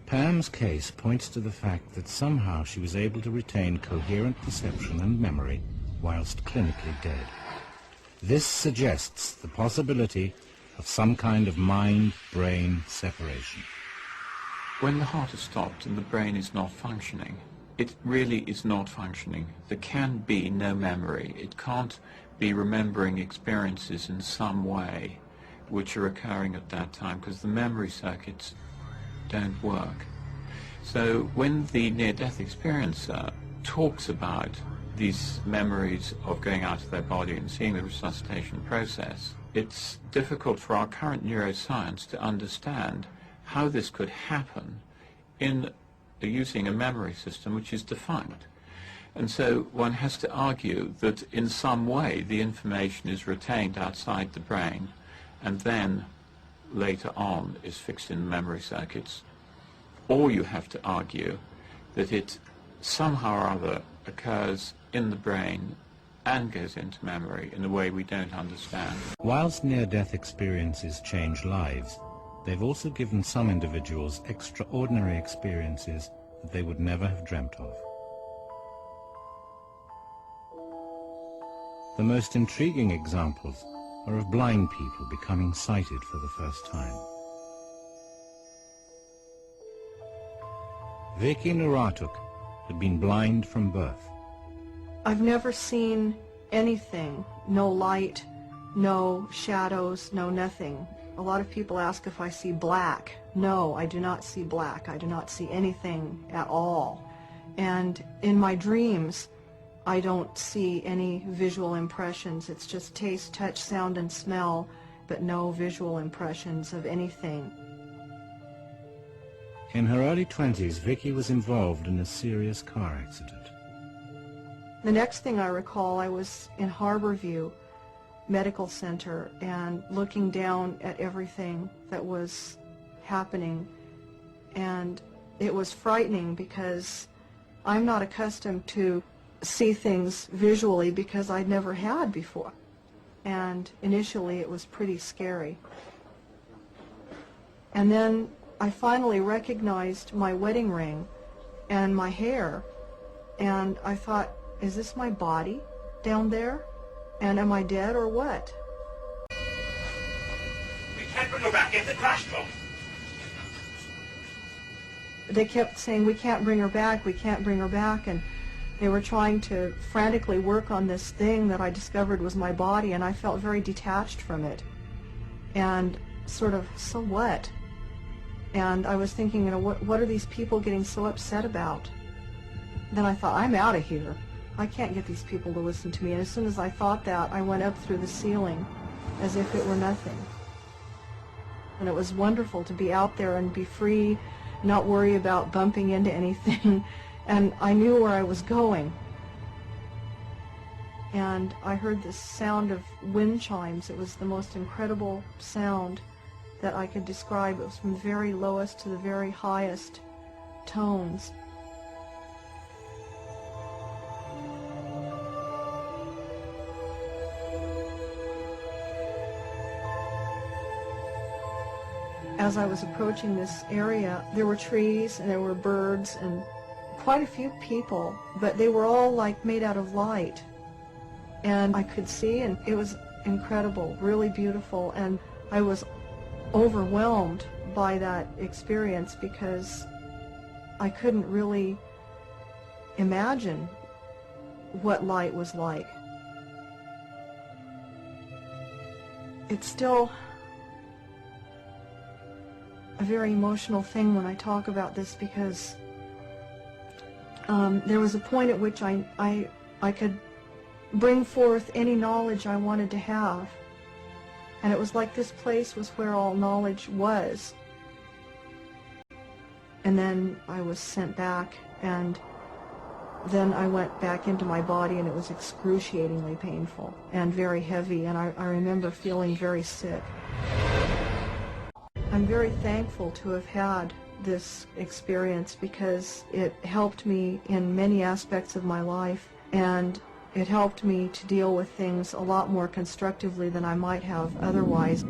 Pam's case points to the fact that somehow she was able to retain coherent perception and memory whilst clinically dead. This suggests the possibility of some kind of mind-brain separation. When the heart is stopped and the brain is not functioning, it really is not functioning. There can be no memory. It can't be remembering experiences in some way which are occurring at that time, because the memory circuits don't work. So when the near-death experiencer talks about these memories of going out of their body and seeing the resuscitation process, it's difficult for our current neuroscience to understand how this could happen in using a memory system which is defined. And so one has to argue that in some way the information is retained outside the brain and then later on is fixed in the memory circuits. Or you have to argue that it somehow or other occurs in the brain and goes into memory in a way we don't understand. Whilst near-death experiences change lives, they've also given some individuals extraordinary experiences that they would never have dreamt of. The most intriguing examples are of blind people becoming sighted for the first time. Vicky Nuratuk had been blind from birth. I've never seen anything, no light, no shadows, no nothing. A lot of people ask if I see black. No, I do not see black. I do not see anything at all. And in my dreams, I don't see any visual impressions. It's just taste, touch, sound, and smell, but no visual impressions of anything. In her early 20s, Vicky was involved in a serious car accident. The next thing I recall, I was in Harborview Medical Center and looking down at everything that was happening, and it was frightening because I'm not accustomed to see things visually because I'd never had before, and initially it was pretty scary. And then I finally recognized my wedding ring and my hair, and I thought, is this my body down there? And am I dead or what? We can't bring her back, get the crash drum. They kept saying, we can't bring her back, we can't bring her back, and they were trying to frantically work on this thing that I discovered was my body, and I felt very detached from it. And sort of, so what? And I was thinking, you know, what are these people getting so upset about? Then I thought, I'm out of here. I can't get these people to listen to me. And as soon as I thought that, I went up through the ceiling as if it were nothing. And it was wonderful to be out there and be free, not worry about bumping into anything. And I knew where I was going. And I heard this sound of wind chimes. It was the most incredible sound that I could describe. It was from the very lowest to the very highest tones. As I was approaching this area, there were trees and there were birds and quite a few people, but they were all like made out of light. And I could see, and it was incredible, really beautiful, and I was overwhelmed by that experience because I couldn't really imagine what light was like. It's still a very emotional thing when I talk about this because there was a point at which I could bring forth any knowledge I wanted to have, and it was like this place was where all knowledge was. And then I was sent back, and then I went back into my body, and it was excruciatingly painful and very heavy, and I remember feeling very sick. I'm very thankful to have had this experience because it helped me in many aspects of my life, and it helped me to deal with things a lot more constructively than I might have otherwise.